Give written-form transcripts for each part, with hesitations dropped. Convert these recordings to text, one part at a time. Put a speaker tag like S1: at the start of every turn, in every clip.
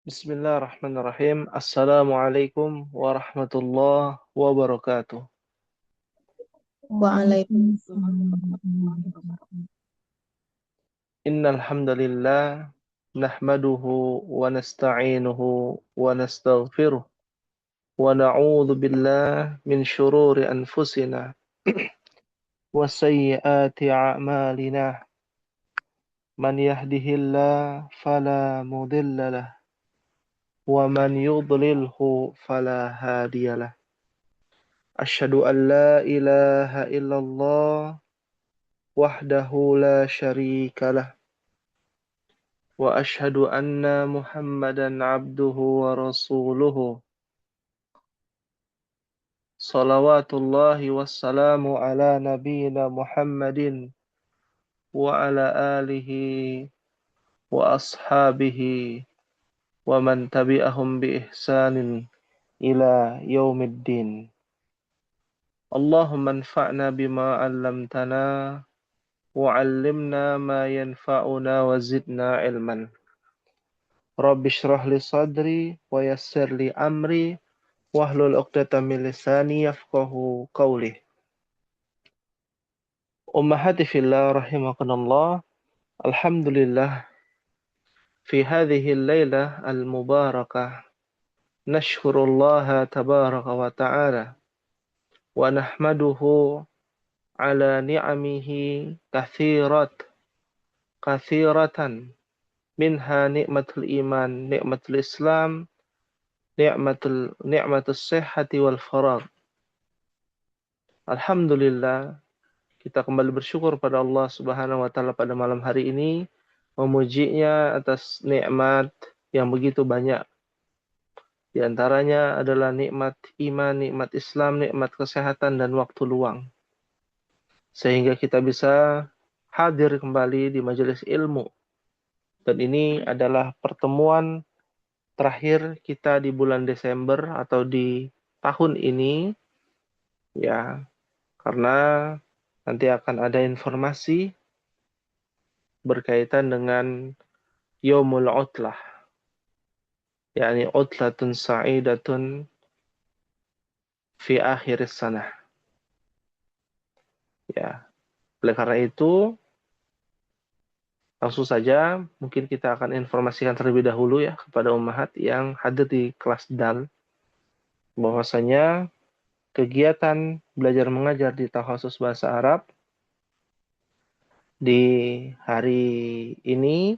S1: Bismillahirrahmanirrahim. Assalamualaikum warahmatullahi wabarakatuh.
S2: Waalaikumsalam warahmatullahi wabarakatuh.
S1: Innal hamdalillah nahmaduhu wa nasta'inuhu wa nastaghfiruh wa na'udzu billah min shururi anfusina wa sayyiati a'malina. Man yahdihillah fala mudilla lah wa man yudlilhu fala hadiyalah. Asyhadu an la ilaha illallah wahdahu la syarika wa ashhadu anna Muhammadan abduhu wa rasuluhu salawatullahi wassalamu ala nabiyyina Muhammadin wa ala alihi wa ashabihi wa man tabi'ahum bi ihsanin ila yaumiddin. Allahumma anfa'na bima 'allamtana wa 'allimna ma yanfa'una wa zidna ilman. Rabbi shrah li sadri wa yassir li amri wahlul 'uqdatam min lisani yafqahu qawli. Ummahati fillah rahimakumullah. Alhamdulillah fi hadhihi al-lailah al-mubarakah nashkurullaha tabaraka wa ta'ala wa nahmaduhu ala ni'amihi kathiratan minha ni'matul iman, ni'matul islam, ni'matul sihhati wal faragh. Alhamdulillah, kita kembali bersyukur pada Allah Subhanahu wa taala pada malam hari ini, memujinya atas nikmat yang begitu banyak. Di antaranya adalah nikmat iman, nikmat Islam, nikmat kesehatan dan waktu luang. Sehingga kita bisa hadir kembali di majelis ilmu. Dan ini adalah pertemuan terakhir kita di bulan Desember atau di tahun ini, ya, karena nanti akan ada informasi berkaitan dengan Yaumul Utlah, yakni Utlatun Sa'idatun fi akhir sanah. Ya, oleh karena itu langsung saja mungkin kita akan informasikan terlebih dahulu ya kepada ummahat yang hadir di kelas DAL bahwasanya kegiatan belajar mengajar di Takhasus Bahasa Arab di hari ini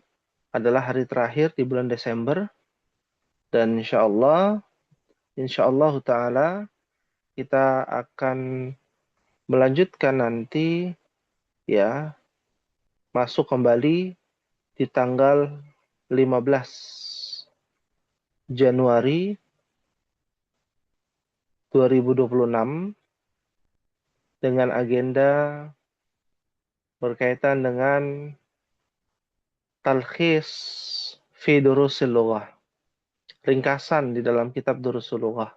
S1: adalah hari terakhir di bulan Desember dan insyaallah taala kita akan melanjutkan nanti ya masuk kembali di tanggal 15 Januari 2026 dengan agenda berkaitan dengan talkhis fi durusil lughah, ringkasan di dalam kitab durusul lughah.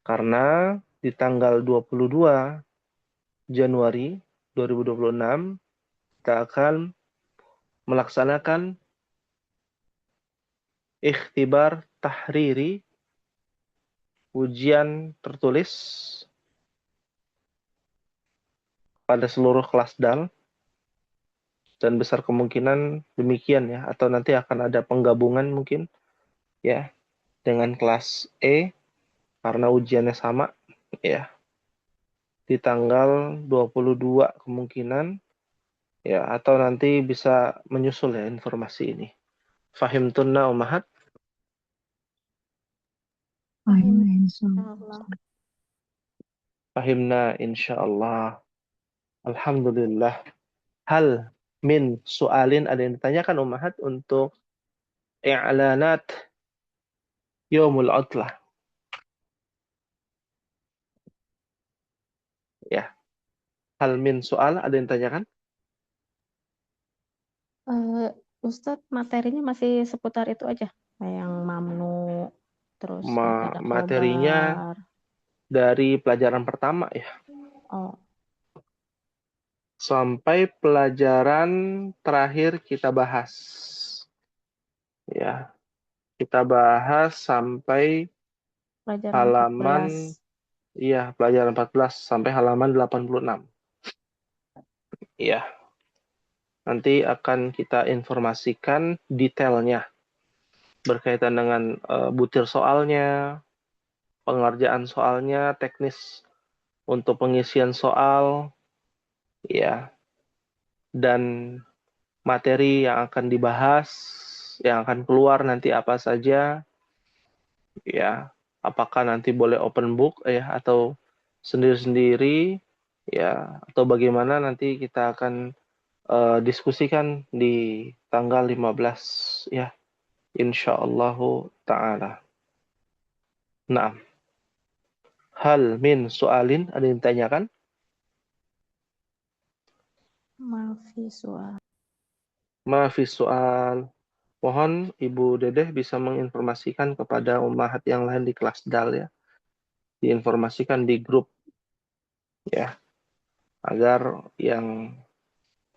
S1: Karena di tanggal 22 Januari 2026 kita akan melaksanakan ikhtibar tahriri, ujian tertulis pada seluruh kelas DAL dan besar kemungkinan demikian ya, atau nanti akan ada penggabungan mungkin ya dengan kelas E karena ujiannya sama ya di tanggal 22 kemungkinan ya, atau nanti bisa menyusul ya informasi ini. Fahim tunna umahat?
S2: Fahimna
S3: Allah.
S2: insyaallah.
S1: Fahimna insyaallah. Alhamdulillah. Hal min soalin, ada yang ditanyakan umahat untuk i'lanat Yaumul Utlah. Ya. Hal min soal, ada yang ditanyakan?
S3: Eh, Ustadz, materinya masih seputar itu aja, kayak yang mamnu, terus mubtada
S1: Materinya
S3: khobar.
S1: dari pelajaran pertama ya
S3: Oh,
S1: sampai pelajaran terakhir kita bahas. Ya. Kita bahas sampai
S3: Pelajaran
S1: halaman
S3: 14.
S1: pelajaran 14 sampai halaman 86. Iya, nanti akan kita informasikan detailnya berkaitan dengan butir soalnya, pengerjaan soalnya, teknis untuk pengisian soal, ya, dan materi yang akan dibahas, yang akan keluar nanti apa saja, ya, apakah nanti boleh open book ya atau sendiri-sendiri, ya, atau bagaimana nanti kita akan diskusikan di tanggal 15 ya, insyaallah ta'ala. Nah, hal min soalin, ada yang ditanyakan?
S3: Mahasiswa.
S1: Maafis soal. Mohon Ibu Dedeh bisa menginformasikan kepada ummahat yang lain di kelas DAL ya. Diinformasikan di grup ya, agar yang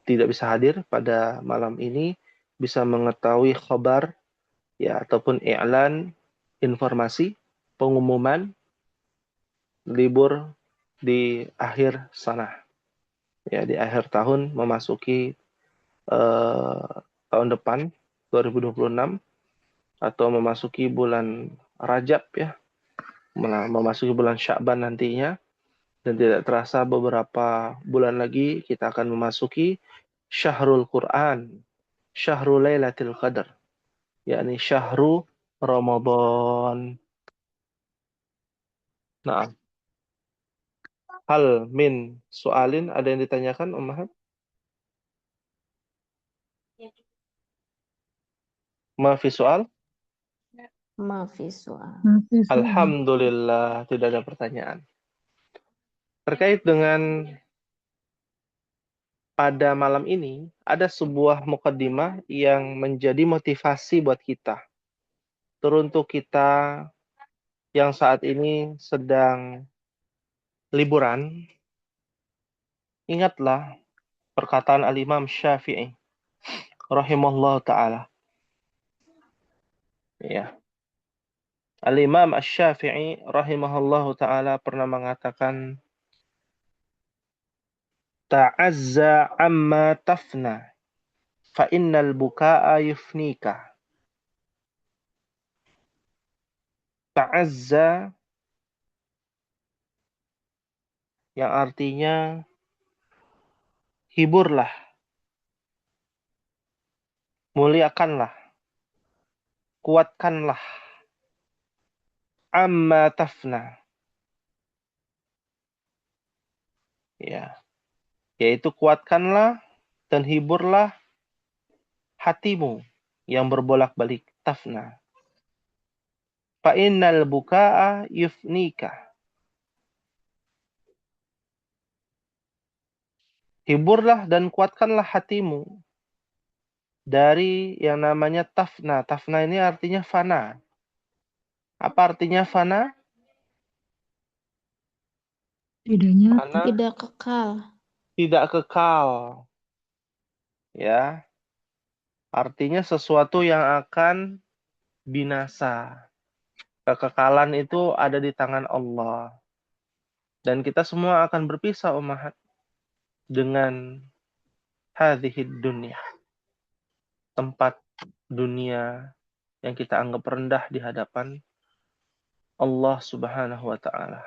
S1: tidak bisa hadir pada malam ini bisa mengetahui khabar ya ataupun i'lan, informasi, pengumuman libur di akhir sana. Ya, di akhir tahun memasuki tahun depan 2026 atau memasuki bulan Rajab ya, memasuki bulan Sya'ban nantinya, dan tidak terasa beberapa bulan lagi kita akan memasuki Syahrul Quran, Syahrul Lailatul Qadar, yakni Syahru Ramadan. Nah, hal min soalin, ada yang ditanyakan Ummahat? Mafi soal?
S3: Mahasiswa.
S2: Mahasiswa.
S1: Alhamdulillah, tidak ada pertanyaan. Terkait dengan pada malam ini, ada sebuah mukaddimah yang menjadi motivasi buat kita. Teruntuk kita yang saat ini sedang liburan, ingatlah perkataan Al-Imam Syafi'i rahimahullah ta'ala. Ya. Al-Imam Asy-Syafi'i rahimahullah ta'ala pernah mengatakan, ta'azza amma tafna, fa innal buka'a yufnika. Ta'azza yang artinya hiburlah, muliakanlah, kuatkanlah, amma tafna, ya, yaitu kuatkanlah dan hiburlah hatimu yang berbolak-balik, tafna. Fa innal buka'a yufnika. Hiburlah dan kuatkanlah hatimu dari yang namanya tafna. Tafna ini artinya fana. Apa artinya fana? Fana
S3: Tidak kekal.
S1: tidak kekal. Ya, artinya sesuatu yang akan binasa. Kekekalan itu ada di tangan Allah. Dan kita semua akan berpisah ummahat dengan hadhid dunia. Tempat dunia yang kita anggap rendah di hadapan Allah Subhanahu wa taala.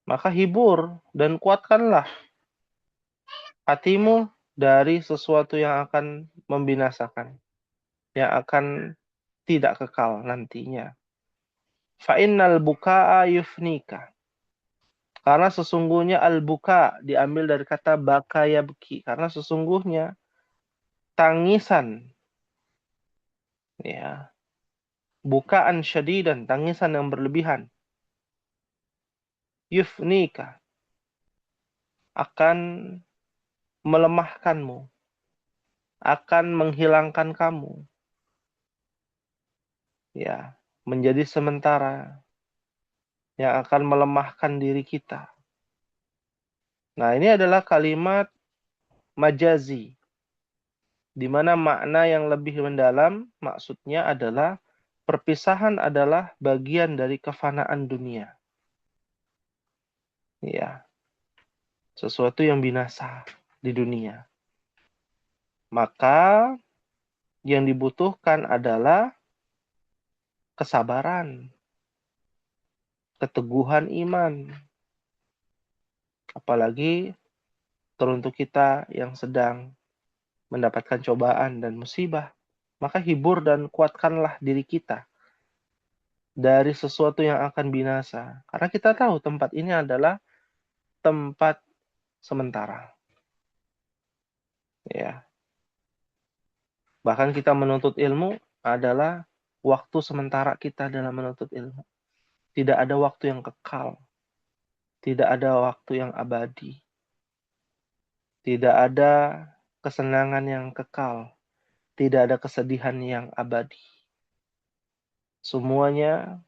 S1: Maka hibur dan kuatkanlah hatimu dari sesuatu yang akan membinasakan, yang akan tidak kekal nantinya. Fa innal buka'a yufnika. Karena sesungguhnya al-buka diambil dari kata baka yabki. Karena sesungguhnya tangisan, ya, bukaan syadidan, tangisan yang berlebihan, yufnika, akan melemahkanmu, akan menghilangkan kamu, ya, menjadi sementara, yang akan melemahkan diri kita. Nah, ini adalah kalimat majazi di mana makna yang lebih mendalam maksudnya adalah perpisahan adalah bagian dari kefanaan dunia. Ya, sesuatu yang binasa di dunia. Maka yang dibutuhkan adalah kesabaran, keteguhan iman. Apalagi teruntuk kita yang sedang mendapatkan cobaan dan musibah. Maka hibur dan kuatkanlah diri kita dari sesuatu yang akan binasa. Karena kita tahu tempat ini adalah tempat sementara. Ya. Bahkan kita menuntut ilmu adalah waktu sementara kita dalam menuntut ilmu. Tidak ada waktu yang kekal. Tidak ada waktu yang abadi. Tidak ada kesenangan yang kekal. Tidak ada kesedihan yang abadi. Semuanya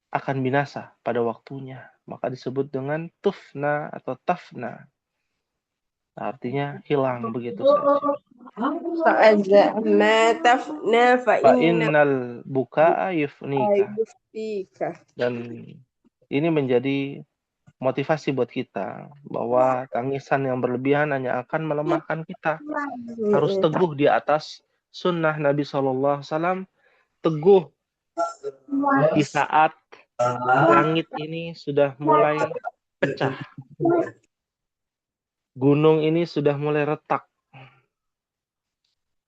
S1: akan binasa pada waktunya. Maka disebut dengan tufna atau tafna. Artinya hilang begitu saja.
S4: فإذا ما تفنى فإن
S1: Fa'innal buka'a yufnika.
S4: يفديك.
S1: Dan ini menjadi motivasi buat kita bahwa tangisan yang berlebihan hanya akan melemahkan kita. Harus teguh di atas sunnah Nabi SAW, teguh di saat langit ini sudah mulai pecah. Gunung ini sudah mulai retak.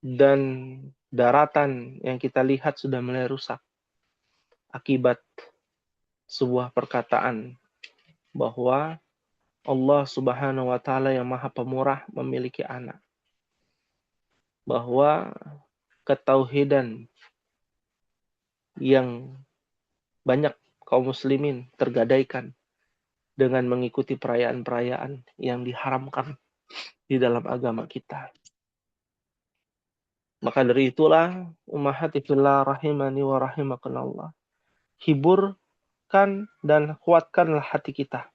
S1: Dan daratan yang kita lihat sudah mulai rusak. Akibat sebuah perkataan bahwa Allah Subhanahu wa Ta'ala yang Maha Pemurah memiliki anak. Bahwa ketauhidan yang banyak kaum muslimin tergadaikan dengan mengikuti perayaan-perayaan yang diharamkan di dalam agama kita. Maka dari itulah ummahati fillah rahimani wa rahimakumullah. Hiburkan dan kuatkanlah hati kita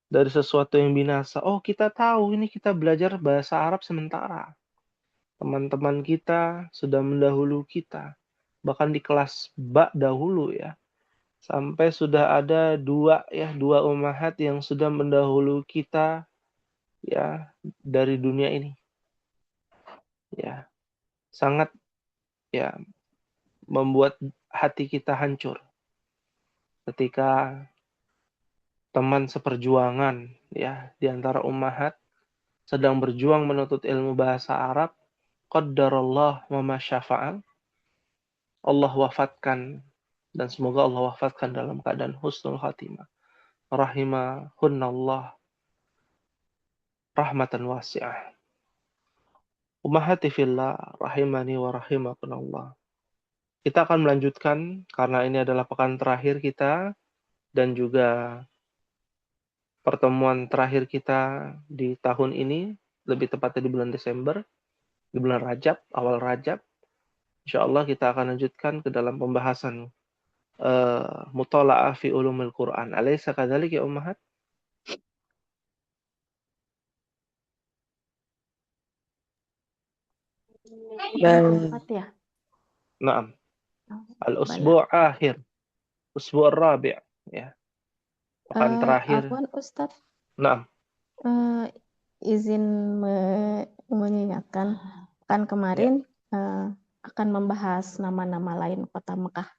S1: dari sesuatu yang binasa. Oh, kita tahu ini kita belajar bahasa Arab sementara. Teman-teman kita sudah mendahulu kita. Bahkan di kelas bak dahulu ya. Sampai sudah ada dua ummahat yang sudah mendahulu kita ya dari dunia ini. Ya. Sangat ya membuat hati kita hancur. Ketika teman seperjuangan ya di antara ummahat sedang berjuang menuntut ilmu bahasa Arab, qaddarallah wa ma syafa'al. Allah wafatkan dan semoga Allah wafatkan dalam keadaan husnul khatimah. Rahimahunnallah rahmatan wasi'ah. Ummahati fillah rahimani wa rahimakumullah. Kita akan melanjutkan karena ini adalah pekan terakhir kita dan juga pertemuan terakhir kita di tahun ini, lebih tepatnya di bulan Desember, di bulan Rajab, awal Rajab. Insyaallah kita akan lanjutkan ke dalam pembahasan mutala'ah fi ulumul Quran. Alaysa kadzalik ya ummahat?
S3: Empat ya.
S1: Naam.
S3: Oh,
S1: Al-usbu' akhir. Usbu' ar-rabi' ya. Pekan terakhir.
S3: Afwan Ustadz,
S1: Naam.
S3: izin mengingatkan, kan kemarin akan membahas nama-nama lain kota Mekah.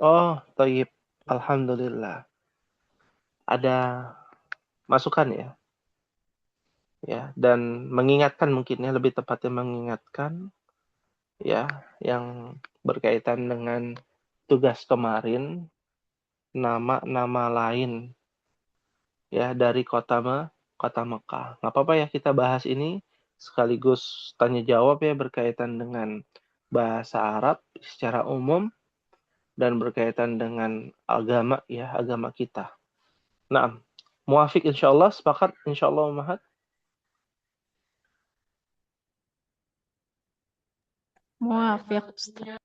S1: Oh, thayyib. Alhamdulillah. Ada masukan ya. Ya, dan mengingatkan mungkin ya, lebih tepatnya mengingatkan ya yang berkaitan dengan tugas kemarin, nama-nama lain ya dari kota Mekah. Nggak apa-apa ya kita bahas ini sekaligus tanya jawab ya berkaitan dengan bahasa Arab secara umum dan berkaitan dengan agama ya, agama kita. Nah, muafik insyaallah, sepakat insyaallah ummahat.
S3: Muafiq Ustadz.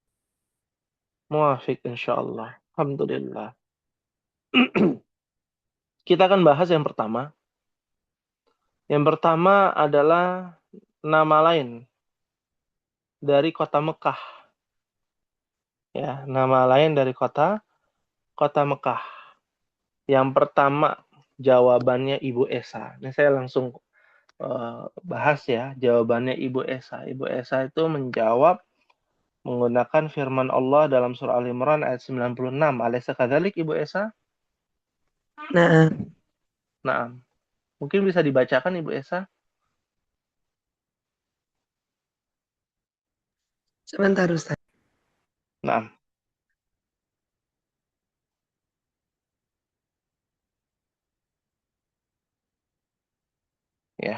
S1: Muafik insyaallah. Alhamdulillah. Kita akan bahas yang pertama. Yang pertama adalah nama lain dari kota Mekah. Ya, nama lain dari kota Mekah. Yang pertama jawabannya Ibu Esa. Ini saya langsung bahas ya jawabannya Ibu Esa. Ibu Esa itu menjawab menggunakan firman Allah dalam surah Al-Imran ayat 96. Alaysa kadzalik Ibu Esa?
S4: Nah,
S1: Nah, mungkin bisa dibacakan Ibu Esa?
S4: sebentar Ustaz.
S1: Nah, ya.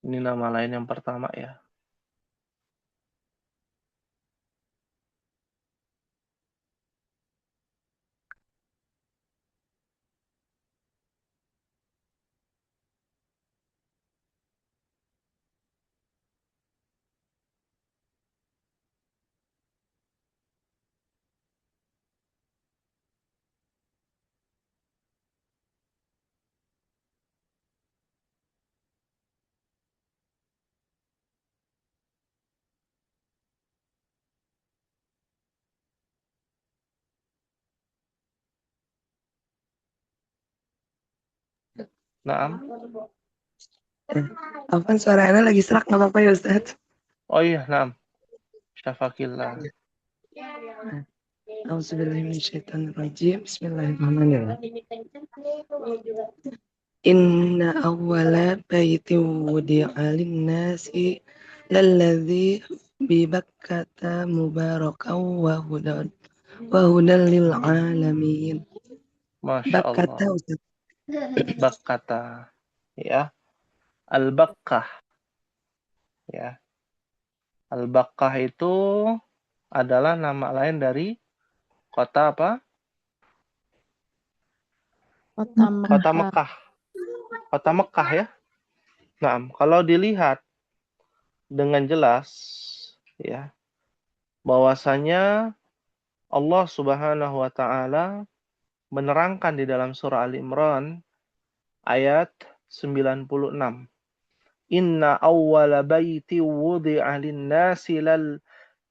S1: Ini nama lain yang pertama ya. Nah,
S4: Afwan suara Ana lagi serak, nggak apa-apa ya Ustaz?
S1: oh iya, nah. Syafakillah.
S4: Auzubillahiminasyaitonirrajim. Bismillahirrahmanirrahim. Inna awwala baitin wudi'a lin-nasi lalladzi bi Bakkata mubarakan wa hudan lil alamin.
S1: Masya
S4: Bakkata
S1: Allah.
S4: Ustaz.
S1: Bakkata. Ya. Al-Bakkah. Ya. Al-Bakkah itu adalah nama lain dari kota apa?
S3: Kota
S1: Kota
S3: Mekah.
S1: Mekah. Kota Mekah ya. Nah, kalau dilihat dengan jelas ya, bahwasanya Allah Subhanahu wa taala menerangkan di dalam surah Al-Imran ayat 96. Inna awwala baiti wudi'a lin-nasi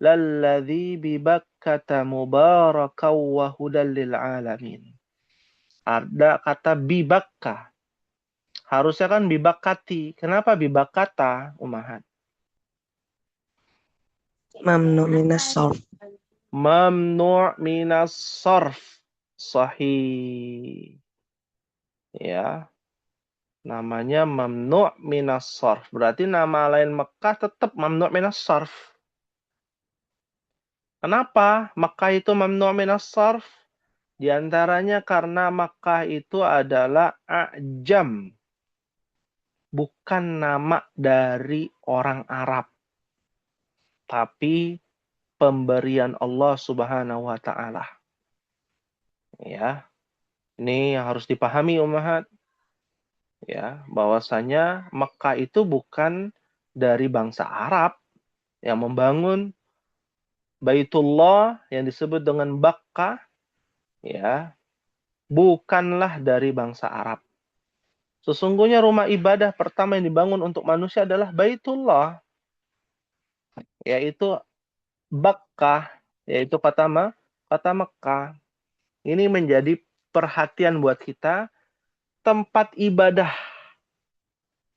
S1: lalladzi bi Bakkata mubarakan wa hudan lil alamin. Ada kata bibakka. Harusnya kan bibakkati. Kenapa bibakkata, Umahat?
S4: Mamnu minas sarf.
S1: Mamnu' minas sarf. Sahih. Ya. Namanya mamnu' minas sarf. Berarti nama lain Mekah tetap mamnu' minas sarf. Kenapa Mekah itu mamnu' minas sarf? Di antaranya karena Mekah itu adalah ajam. Bukan nama dari orang Arab. Tapi pemberian Allah Subhanahu wa taala. Ya. Ini yang harus dipahami Ummahat. Ya, bahwasanya Mekah itu bukan dari bangsa Arab yang membangun Baitullah yang disebut dengan Bakkah, ya, bukanlah dari bangsa Arab. Sesungguhnya rumah ibadah pertama yang dibangun untuk manusia adalah Baitullah, yaitu Bakkah, yaitu kota Mekah. Ini menjadi perhatian buat kita, tempat ibadah,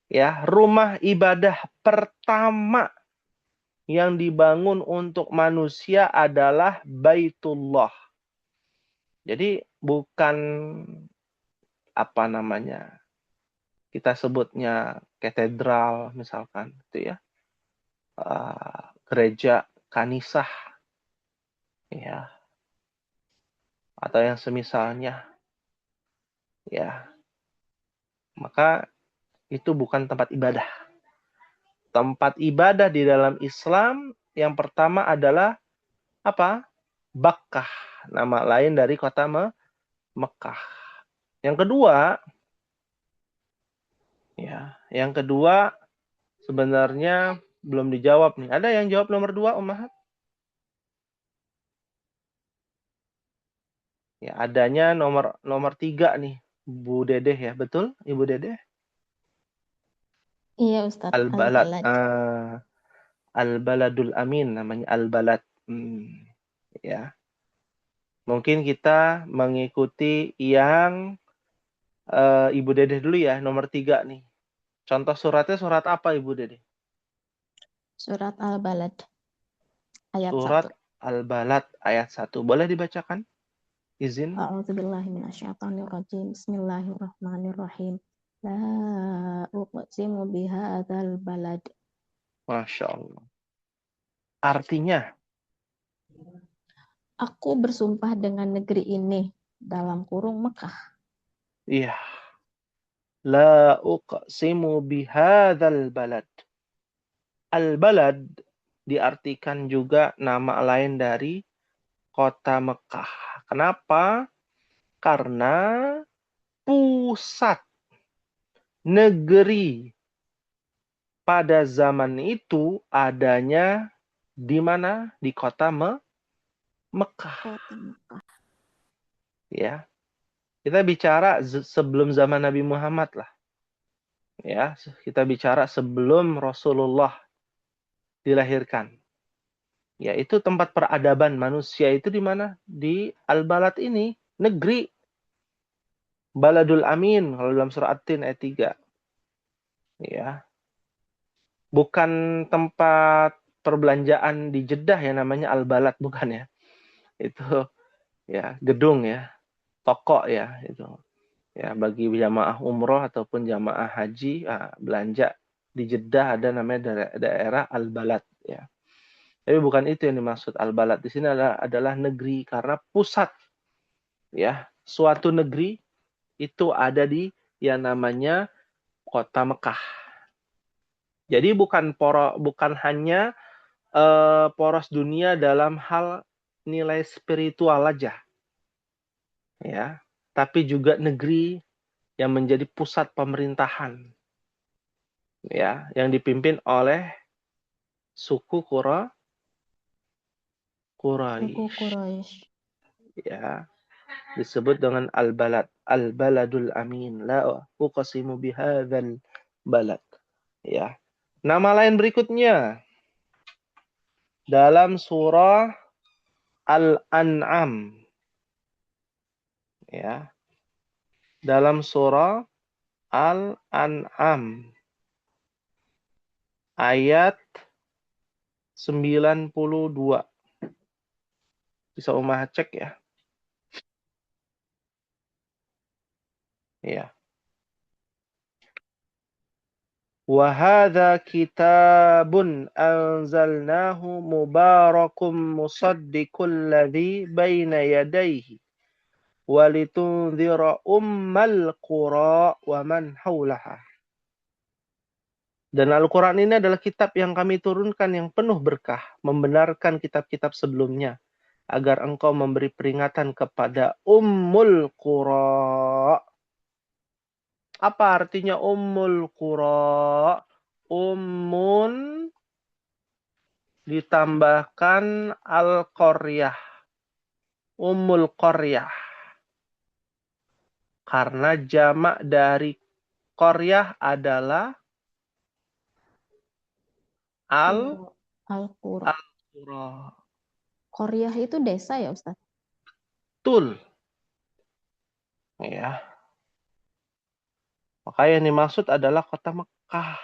S1: ya, rumah ibadah pertama yang dibangun untuk manusia adalah Baitullah. Jadi bukan apa namanya, kita sebutnya katedral misalkan, itu ya, gereja kanisah, ya, atau yang semisalnya, ya, maka itu bukan tempat ibadah. Tempat ibadah di dalam Islam yang pertama adalah apa? Bakkah, nama lain dari kota Mekah. Yang kedua, ya, yang kedua sebenarnya belum dijawab nih. Ada yang jawab nomor 2, Ummahat? Ya, adanya nomor 3 nih, Bu Dedeh ya, betul, Ibu Dedeh?
S3: Iya Ustadz,
S1: Al-balad.
S3: al-balad.
S1: Al-baladul amin namanya al-balad. Ya. Mungkin kita mengikuti yang Ibu Dedeh dulu ya, nomor 3 nih. Contoh suratnya surat apa Ibu Dedeh?
S3: Surat al-balad ayat 1.
S1: Surat Al-Balad ayat 1. Boleh dibacakan? Izin.
S3: A'udzubillahi minasyaitonirrajim. Bismillahirrahmanirrahim. La uqsimu bihadzal balad.
S1: Masya Allah. Artinya,
S3: Aku bersumpah dengan negeri ini dalam kurung Mekah.
S1: iya. La uqsimu bihadzal balad. Al-balad diartikan juga nama lain dari kota Mekah. Kenapa? Karena pusat negeri pada zaman itu adanya di mana? Di kota Mekah.
S3: Kota Mekah.
S1: Ya, kita bicara sebelum zaman Nabi Muhammad lah. Ya, kita bicara sebelum Rasulullah dilahirkan. Ya, itu tempat peradaban manusia itu di mana? Di Al-Balad ini, negeri. Baladul Amin kalau dalam surah At-Tin ayat 3. Ya. Bukan tempat perbelanjaan di Jeddah ya namanya Al-Balad, bukan ya. Itu ya gedung ya, toko ya itu. Ya, bagi jamaah umroh ataupun jamaah haji, belanja di Jeddah ada namanya daerah Al-Balad ya. Tapi bukan itu yang dimaksud Al-Balad. Di sini adalah negeri karena pusat ya, suatu negeri itu ada di yang namanya kota Mekah. Jadi bukan hanya poros dunia dalam hal nilai spiritual aja. Ya, tapi juga negeri yang menjadi pusat pemerintahan. Ya, yang dipimpin oleh suku
S3: Suku
S1: Quraisy.
S3: Quraisy.
S1: Ya, disebut dengan Al-Balad, Al-Baladul Amin. La uqsimu bihadzal balad. Ya. Nama lain berikutnya dalam surah Al-An'am. Ya. Dalam surah Al-An'am ayat 92. Bisa Umah cek ya. Ya. Wa hadza kitabun anzalnahu mubarakum musaddiqul ladzi baina yadayhi walitunzira ummal qura wa man haulaha. Dan Al-Quran ini adalah kitab yang kami turunkan yang penuh berkah, membenarkan kitab-kitab sebelumnya, agar engkau memberi peringatan kepada ummul qura. Apa artinya ummul qura? Ummun ditambahkan al-qaryah. Ummul qaryah. Karena jamak dari qaryah adalah
S3: Al-Qura.
S1: al-qura.
S3: Qaryah itu desa ya Ustadz?
S1: Betul. Ya. Maka yang dimaksud adalah kota Mekah.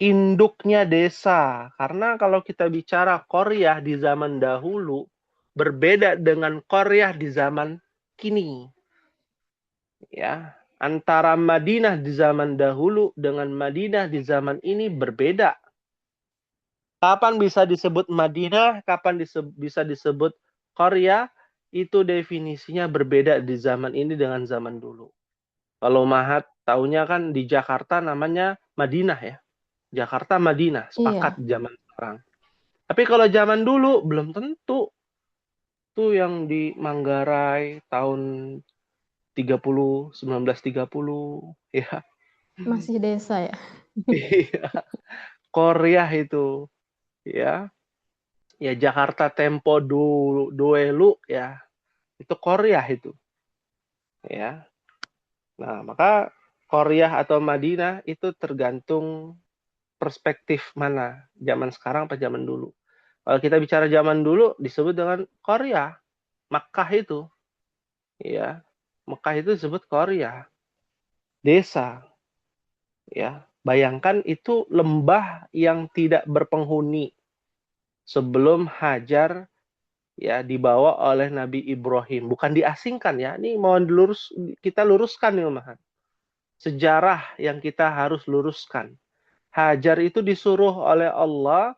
S1: Induknya desa. Karena kalau kita bicara qaryah di zaman dahulu, berbeda dengan qaryah di zaman kini. Ya, antara Madinah di zaman dahulu dengan Madinah di zaman ini berbeda. Kapan bisa disebut Madinah, kapan bisa disebut qaryah, itu definisinya berbeda di zaman ini dengan zaman dulu. Kalau Mahat taunya kan di Jakarta namanya Madinah ya. Jakarta Madinah, sepakat zaman sekarang. Tapi kalau zaman dulu belum tentu. Tuh yang di Manggarai tahun 1930 ya.
S3: Masih desa ya?
S1: Iya. Korea itu ya. Ya Jakarta Tempo Duelu ya. Itu Korea itu. Ya. Nah, maka Qaryah atau Madinah itu tergantung perspektif mana, zaman sekarang apa zaman dulu. Kalau kita bicara zaman dulu disebut dengan Qaryah, Makkah itu, ya, Mekah itu disebut Qaryah, desa, ya. Bayangkan itu lembah yang tidak berpenghuni sebelum Hajar ya dibawa oleh Nabi Ibrahim, bukan diasingkan ya. Ini mohon kita luruskan nih, Umahan. Sejarah yang kita harus luruskan. Hajar itu disuruh oleh Allah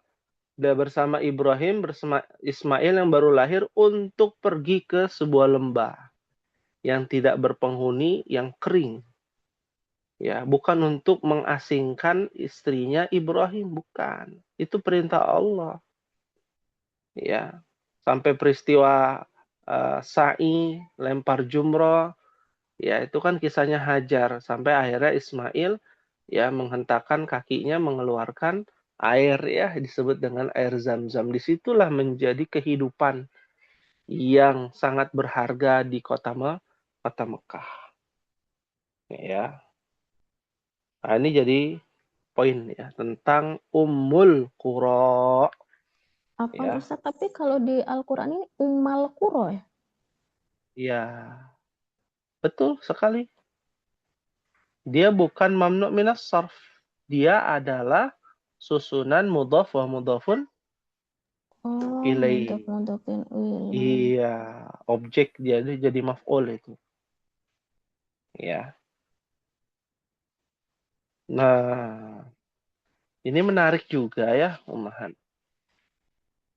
S1: dan bersama Ibrahim, bersama Ismail yang baru lahir untuk pergi ke sebuah lembah yang tidak berpenghuni, yang kering. Ya, bukan untuk mengasingkan istrinya Ibrahim, bukan. Itu perintah Allah. Ya, sampai peristiwa sa'i, lempar jumroh, ya itu kan kisahnya Hajar sampai akhirnya Ismail ya menghentakkan kakinya mengeluarkan air ya disebut dengan air Zam-Zam. Disitulah menjadi kehidupan yang sangat berharga di kota Mekah. Ya. Nah, ini jadi poin ya tentang Ummul Qura.
S3: Apa
S1: Ya.
S3: Ustaz? Tapi kalau di Al-Quran ini Ummal Qura ya?
S1: Ya, betul sekali. Dia bukan mamnu' minas sarf. Dia adalah susunan mudhaf wa mudhafun
S3: Oh,
S1: ilaih.
S3: mudhaf-mudhafin ilaih.
S1: Iya, objek dia itu jadi maf'ul itu. Ya. Nah, ini menarik juga ya, Ummahat.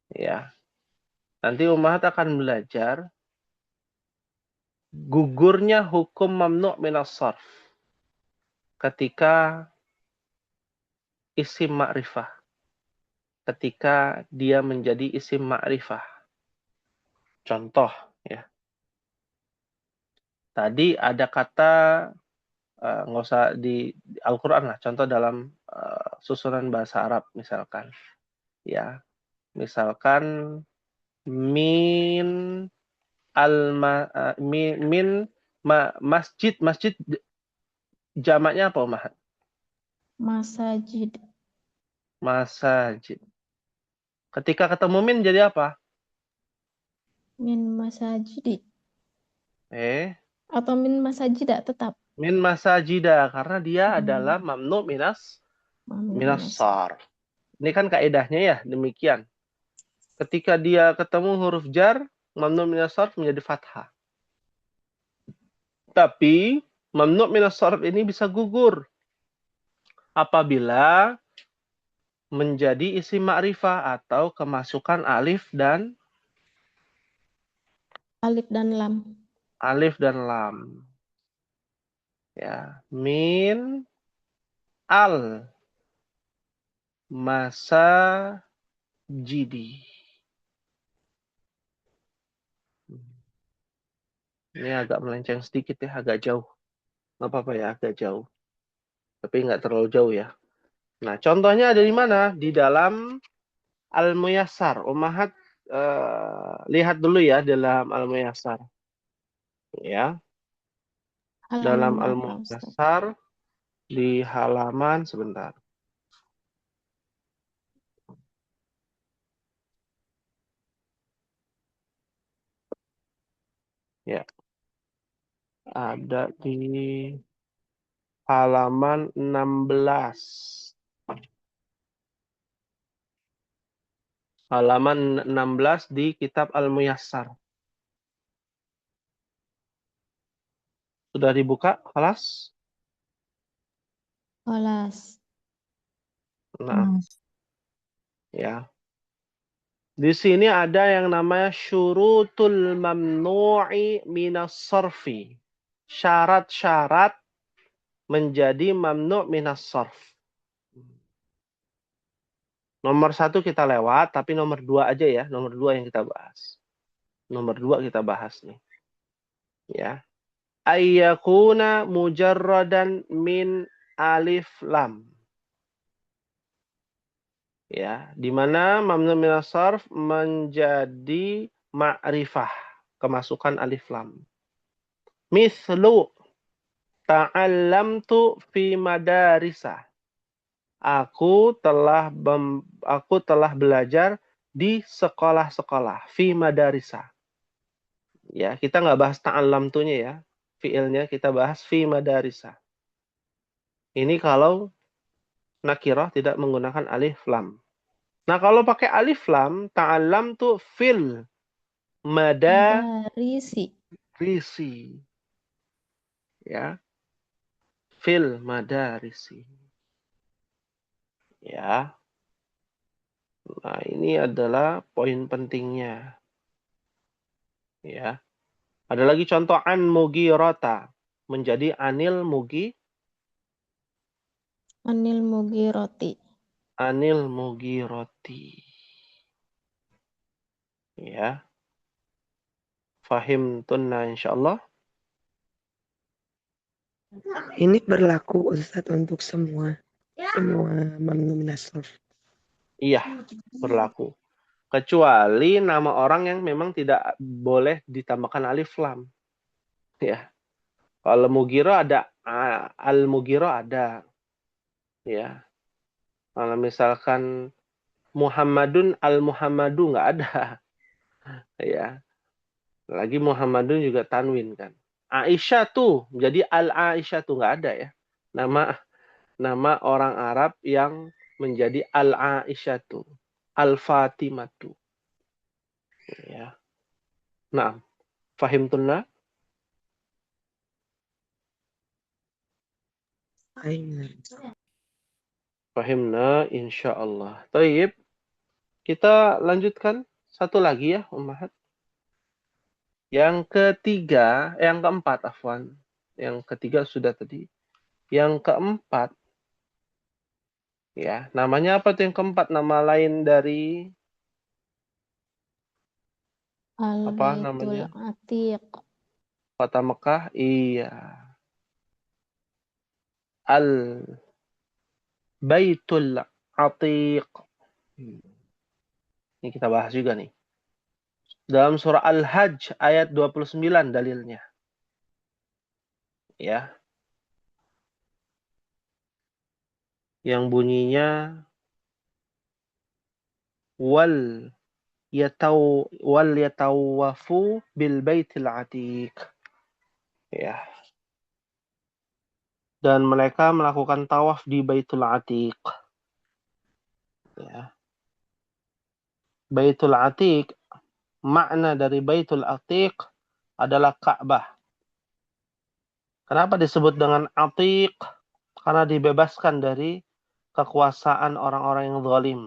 S1: Ya. Nanti Ummahat akan belajar gugurnya hukum mamnu' minas sarf ketika isim ma'rifah. Ketika dia menjadi isim ma'rifah. Contoh ya. Tadi ada kata nggak usah di Al-Quran lah, contoh dalam susunan bahasa Arab misalkan, ya, misalkan min masjid jamaknya apa, Mah?
S3: Masajid.
S1: Masajid. Ketika ketemu min jadi apa?
S3: Min masajid.
S1: Atau
S3: min masajidah tetap.
S1: Min masajida karena dia adalah mamnu minas sarf. Ini kan kaidahnya ya demikian. Ketika dia ketemu huruf jar, mamnu minas sarf menjadi fathah. Tapi mamnu minas sarf ini bisa gugur apabila menjadi isim ma'rifah atau kemasukan alif dan
S3: lam.
S1: Alif dan lam. Ya, min al masajidi. Ini agak melenceng sedikit ya, agak jauh. Nggak apa-apa ya, agak jauh. Tapi nggak terlalu jauh ya. Nah, contohnya ada di mana? Di dalam Al-Muyassar. Ummahat lihat dulu ya dalam Al-Muyassar. Ya. Dalam Al-Muyassar di halaman sebentar. Ya. Ada di halaman 16. Halaman 16 di kitab Al-Muyassar. Sudah dibuka, kelas?
S3: Kelas.
S1: Nah, ya. Di sini ada yang namanya syurutul mamnu'i minas sarfi. Syarat-syarat menjadi mamnu' minas sarf. Nomor 1 kita lewat, tapi nomor 2 aja ya. Nomor 2 yang kita bahas. Nomor 2 kita bahas nih. Ya. Ayyakuna mujarradan min alif lam. Ya, di mana mamnu minas sarf menjadi ma'rifah, kemasukan alif lam. Mislu ta'allamtu fi madarisa. Aku telah belajar di sekolah-sekolah. Fi madarisa. Ya, kita nggak bahas ta'allamtunya ya. Fiilnya kita bahas fi madarisa. Ini kalau nakirah tidak menggunakan alif lam. Nah, kalau pakai alif lam, ta'allamtu fil madarisi.
S3: Madarisi.
S1: Ya. Fil madarisi. Ya. Nah, ini adalah poin pentingnya. Ya. Ada lagi contoh an mugirota menjadi anil
S3: Anil mugiroti.
S1: anil mugiroti. Ya. Fahim tunna insyaallah.
S4: Ini berlaku Ustadz untuk semua mamnu minas sarf.
S1: Iya, berlaku. Kecuali nama orang yang memang tidak boleh ditambahkan alif lam. Ya. Kalau Mugiro ada Al-Mugiro ada. Ya. Kalau misalkan Muhammadun Al-Muhammadu nggak ada. Ya. Lagi Muhammadun juga tanwin kan. Aisyah tuh jadi Al-Aisyah tuh nggak ada ya. Nama orang Arab yang menjadi Al-Aisyah tuh. Al-Fatimatu. Ya. Nah, fahim tunna? Fahimna insyaallah. Taib. Kita lanjutkan satu lagi ya, Ummahat. Yang keempat, afwan. Yang ketiga sudah tadi. Yang keempat, ya, namanya apa tuh yang keempat? Nama lain dari apa
S3: Al-Baitul
S1: namanya?
S3: Atiq.
S1: Kota Mekah? Iya. Al-Baitul Atiq. Ini kita bahas juga nih. Dalam surah Al-Hajj ayat 29 dalilnya. Ya. Yang bunyinya wal yatawafu bil baitil atiq. Ya. Dan mereka melakukan tawaf di Baitul Atiq. Ya. Baitul Atiq, makna dari Baitul Atiq adalah Ka'bah. Kenapa disebut dengan Atiq? Karena dibebaskan dari kekuasaan orang-orang yang zalim.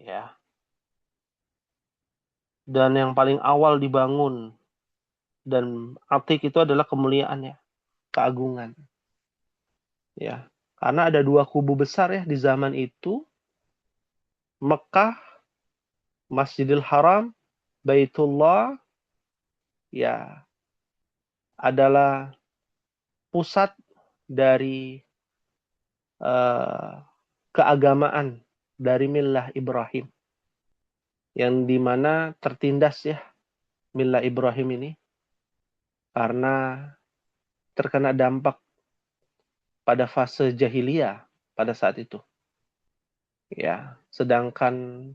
S1: Ya. Dan yang paling awal dibangun. Dan Atiq itu adalah kemuliaannya, keagungan. Ya. Karena ada dua kubu besar ya di zaman itu. Mekah, Masjidil Haram, Baitullah, ya, adalah pusat dari keagamaan dari millah Ibrahim. Yang dimana tertindas ya millah Ibrahim ini karena terkena dampak pada fase jahiliyah pada saat itu. Ya, sedangkan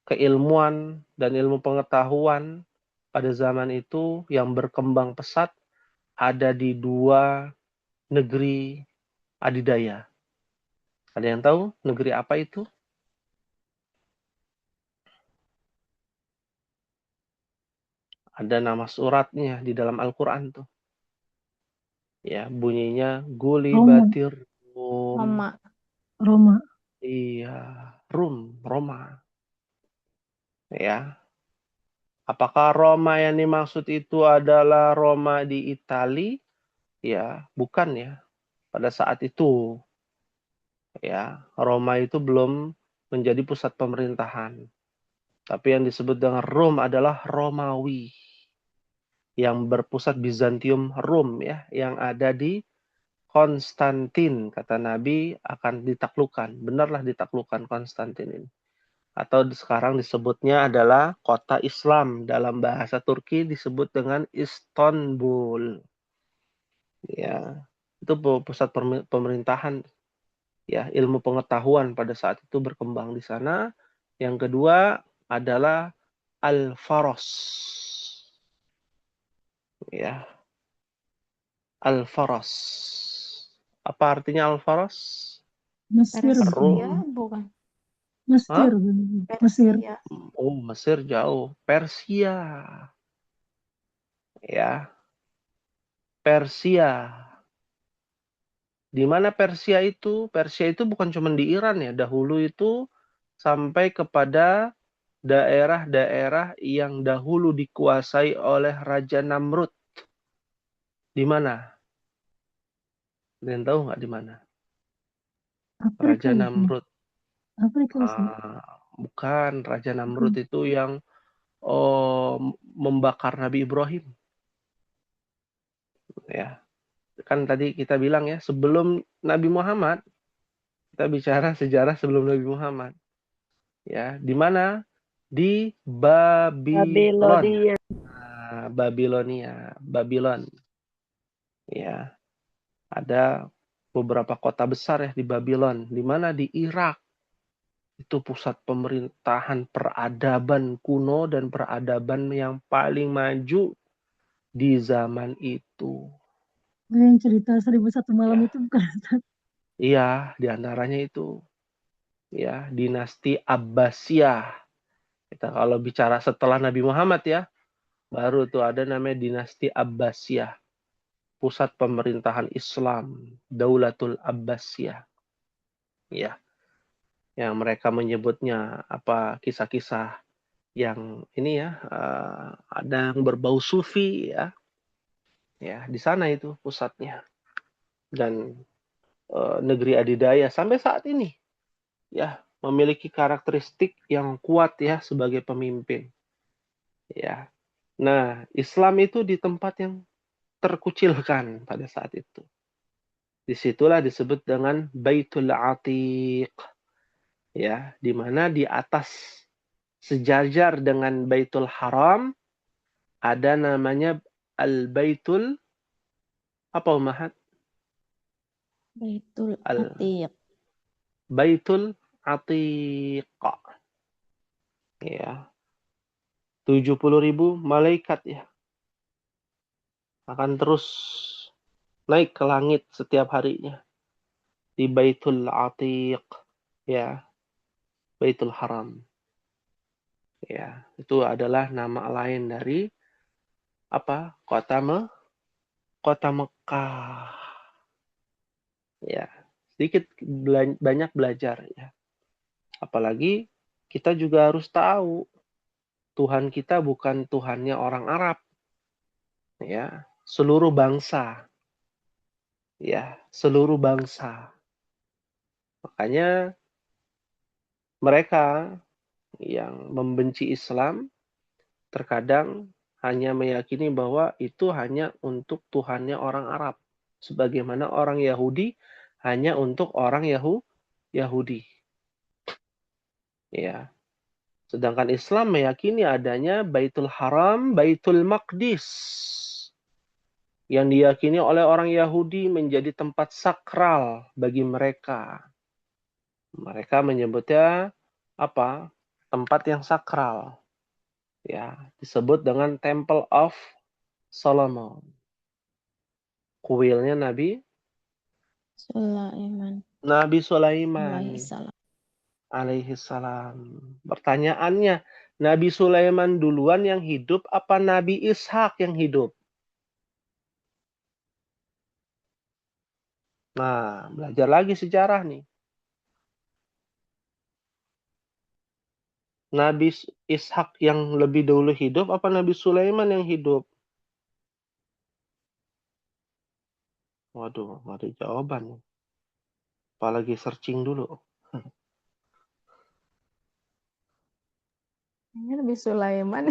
S1: keilmuan dan ilmu pengetahuan pada zaman itu yang berkembang pesat ada di dua negeri adidaya. Ada yang tahu negeri apa itu? Ada nama suratnya di dalam Al-Quran tuh. Ya, bunyinya Gulibatir Rum.
S2: Roma.
S1: Iya, Roma. Ya. Apakah Roma yang dimaksud itu adalah Roma di Itali? Ya, bukan ya. Pada saat itu, ya, Roma itu belum menjadi pusat pemerintahan. Tapi yang disebut dengan Rom adalah Romawi. Yang berpusat Bizantium Rom ya, yang ada di Konstantin, kata Nabi, akan ditaklukkan. Benarlah ditaklukkan Konstantin ini. Atau sekarang disebutnya adalah kota Islam. Dalam bahasa Turki disebut dengan Istanbul. Ya, itu pusat pemerintahan. Ya, ilmu pengetahuan pada saat itu berkembang di sana. Yang kedua adalah Al-Faros. Ya, Al-Faros. Apa artinya Al-Faros?
S2: Mesir
S3: Persia
S2: bukan?
S3: bukan?
S2: Mesir,
S1: Hah?
S2: bener. Mesir.
S3: Persia.
S1: Oh, Mesir jauh. Persia. Ya, Persia. Di mana Persia itu? Persia itu bukan cuma di Iran ya. Dahulu itu sampai kepada daerah-daerah yang dahulu dikuasai oleh Raja Namrud. Di mana? Kalian tahu nggak di mana?
S2: Afrika
S1: Raja
S2: bukan?
S1: Namrud.
S2: Afrika Ustaz.
S1: Bukan. Raja Namrud
S2: Bukan.
S1: itu yang membakar Nabi Ibrahim. Ya, kan tadi kita bilang ya, sebelum Nabi Muhammad, kita bicara sejarah sebelum Nabi Muhammad. Ya, di mana? Di Babylon.
S4: Babilonia.
S1: Babilonia, Babylon. Ya, ada beberapa kota besar ya di Babylon, di mana di Irak. Itu pusat pemerintahan peradaban kuno dan peradaban yang paling maju di zaman itu.
S2: Yang cerita 1001 malam
S1: Ya,
S2: itu bukan Ustaz?
S1: iya, di antaranya itu ya dinasti Abbasiyah. Kita kalau bicara setelah Nabi Muhammad ya, baru tuh ada namanya dinasti Abbasiyah, pusat pemerintahan Islam, Daulatul Abbasiyah. Ya, yang mereka menyebutnya apa kisah-kisah yang ini ya, ada yang berbau sufi ya. Ya, di sana itu pusatnya. Dan negeri adidaya sampai saat ini ya memiliki karakteristik yang kuat ya sebagai pemimpin. Ya. Nah, Islam itu di tempat yang terkucilkan pada saat itu. Disitulah disebut dengan Baitul Atiq. Ya, di mana di atas sejajar dengan Baitul Haram ada namanya Al-Baitul apa Umahat?
S3: Baitul
S1: Al
S3: Atiq.
S1: Baitul Atiq. Ya. 70.000 malaikat ya akan terus naik ke langit setiap harinya di Baitul Atiq ya, Baitul Haram. Ya, itu adalah nama lain dari apa? Kota Mekah. Ya, sedikit banyak belajar ya. Apalagi kita juga harus tahu Tuhan kita bukan Tuhannya orang Arab. Ya, seluruh bangsa. Ya, seluruh bangsa. Makanya mereka yang membenci Islam terkadang hanya meyakini bahwa itu hanya untuk Tuhannya orang Arab. Sebagaimana orang Yahudi hanya untuk orang Yahudi. Ya. Sedangkan Islam meyakini adanya Baitul Haram, Baitul Maqdis. Yang diyakini oleh orang Yahudi menjadi tempat sakral bagi mereka. Mereka menyebutnya apa? Tempat yang sakral. Ya, disebut dengan Temple of Solomon. Kuilnya
S3: Sulaiman
S1: Nabi Sulaiman
S3: alaihissalam.
S1: alaihi salam. Pertanyaannya, Nabi Sulaiman duluan yang hidup apa Nabi Ishak yang hidup? Nah, belajar lagi sejarah nih. Nabi Ishak yang lebih dahulu hidup apa Nabi Sulaiman yang hidup? Waduh, nggak ada jawaban. Apalagi searching dulu.
S3: Ini lebih Sulaiman.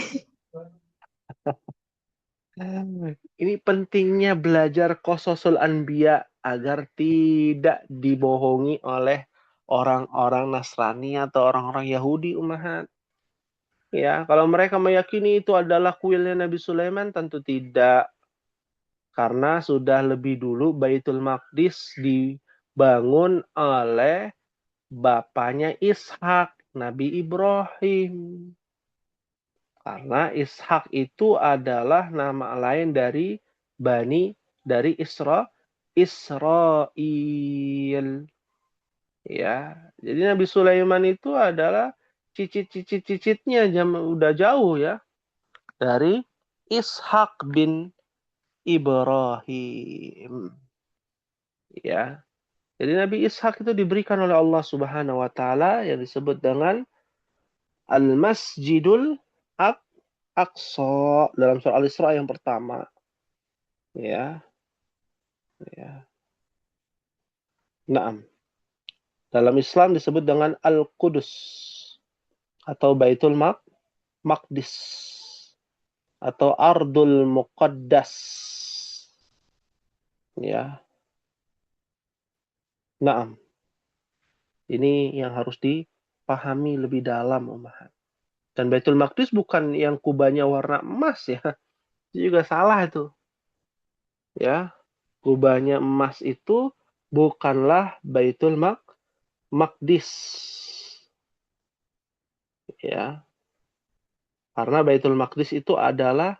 S1: Ini pentingnya belajar Qososul Anbiya agar tidak dibohongi oleh orang-orang Nasrani atau orang-orang Yahudi umahat. Ya, kalau mereka meyakini itu adalah kuilnya Nabi Sulaiman, tentu tidak. Karena sudah lebih dulu Baitul Maqdis dibangun oleh bapaknya Ishak, Nabi Ibrahim. Karena Ishak itu adalah nama lain dari Israel. Ya, jadi Nabi Sulaiman itu adalah cicitnya udah jauh ya dari Ishak bin Ibrahim. Ya. Jadi Nabi Ishak itu diberikan oleh Allah Subhanahu wa taala yang disebut dengan Al-Masjidul Aqsa dalam surah Al-Isra yang pertama. Ya. Ya. Naam. Dalam Islam disebut dengan Al-Qudus atau Baitul Maqdis atau Ardul Muqaddas. Ya. Naam. Ini yang harus dipahami lebih dalam, Ummahat. Dan Baitul Maqdis bukan yang kubahnya warna emas ya. Itu juga salah itu. Ya. Kubahnya emas itu bukanlah Baitul Maqdis. Ya. Karena Baitul Maqdis itu adalah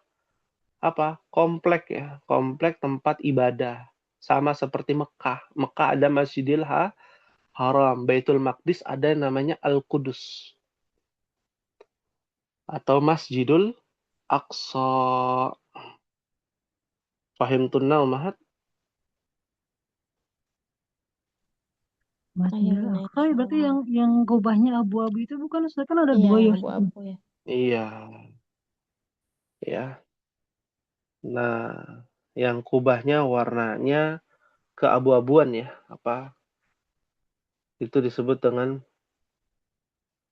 S1: apa? Komplek ya, komplek tempat ibadah. Sama seperti Mekah. Mekah ada Masjidil Haram, Baitul Maqdis ada yang namanya Al-Qudus atau Masjidul Aqsa. Fahim tunna Umahat?
S2: Masjidil
S3: Ayo,
S2: Aqsa ya, berarti yang kubahnya abu-abu itu bukan, Ustaz? Kan ada
S3: iya,
S2: dua ya.
S3: abu-abu ya.
S1: Iya. Ya. Nah, yang kubahnya warnanya keabu-abuan ya, apa? Itu disebut dengan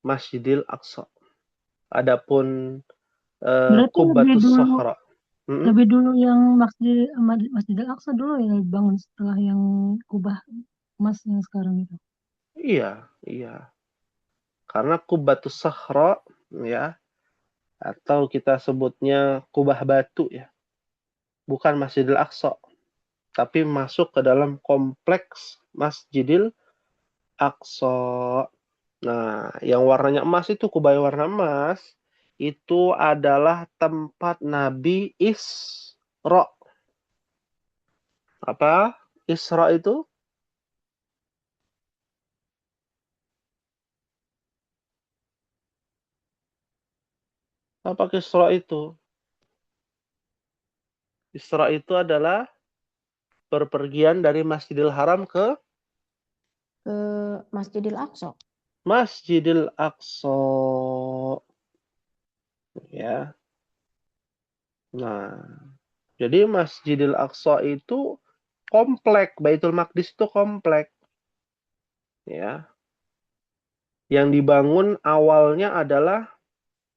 S1: Masjidil Aqsa. Adapun
S2: Berarti lebih
S1: Qubbatus
S2: dulu
S1: Sahra.
S2: lebih dulu yang Masjidil Aqsa dulu ya bangun setelah yang kubah emas yang sekarang itu.
S1: Iya, iya. Karena Qubbatus Sahra ya, atau kita sebutnya kubah batu ya. Bukan Masjidil Aqsa, tapi masuk ke dalam kompleks Masjidil Aqsa. Nah, yang warnanya emas itu kubah warna emas itu adalah tempat Nabi Isra. Apa? Isra itu? Apa Isra itu? Isra itu adalah berpergian dari Masjidil Haram ke
S3: Masjidil Aqsa.
S1: Masjidil Aqsa. Ya. Nah, jadi Masjidil Aqsa itu komplek, Baitul Maqdis itu komplek. Ya. Yang dibangun awalnya adalah